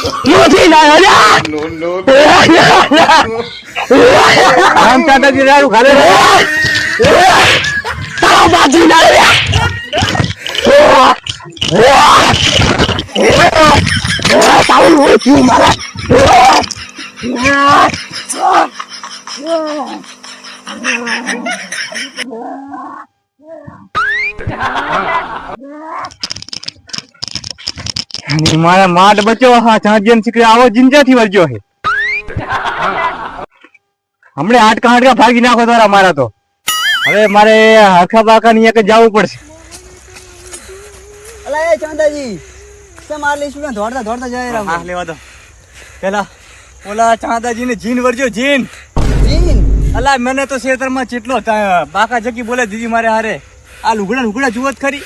નથી લાયો આમ દાદાજી રાડું ખાલે તારા બાજી લાયો તારું હોય ક્યું મારા મારા માટ બચ્યો હા ચાંદિયન સિકરે આવો જિંજાથી વળજો હે હમણે હાડકા હાડકા ભાગી નાખો તારા મારા તો હવે મારે હરખા બાકા ની એક જવું પડશે અલા એ ચાંદાજી સે માર લેશું દોડતા દોડતા જાય રામ હા લેવા દો પેલા ઓલા ચાંદાજી ને જીન વળજો જીન જીન અલા મને તો ખેતરમાં ચેટલો બાકા જકી બોલે દીદી મારે હારે આ લુગડા લુગડા જુઓ જ ખરી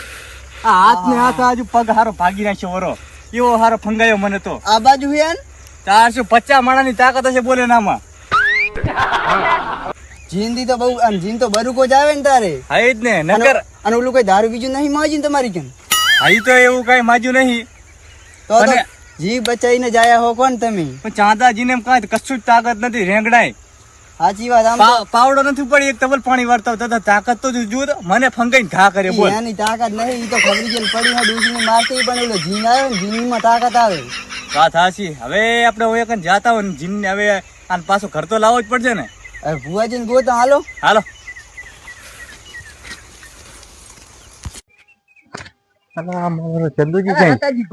આ હાથ ને હાથ આજુ પગ હારો ભાગી નાખ્યો વરો એવો હારો ફંગાયો મને તો આ બાજુ હેન 450 માણાની તાકાત હશે બોલે નામાં જીન દી તો બહુ અને જીન તો બરુકો જ આવે ને તારે હા જ ને નકર અને ઓલું કોઈ દારૂ બીજું નહીં માજીન તમારી કેમ હા તો એવું કઈ માજ્યું નહીં તો જી બચાઈને જાયા હો કોણ તમે પણ ચાંદાજીને એમ કાંઈ કશું જ તાકાત નથી રેંગડાય સાચી વાત આમ પાવડો નથી પડી એક તબલ પાણી વાળતા તથા તાકાત તો જુઓ તો મને ફંગાઈને ઘા કરે બોલ એની તાકાત નહીં ઈ તો ખબરી ગયેલ પડી હા ડૂસીને મારતી પણ ઓલો જીન આવ્યો ને જીનમાં તાકાત આવે વાત હાચી હવે આપણે ઓય કન જાતા હોય ને જીનને હવે આન પાછો ઘર તો લાવવો જ પડશે ને હવે ભુવાજીને ગોતા હાલો હાલો અલા મારો ચંદુજી કઈ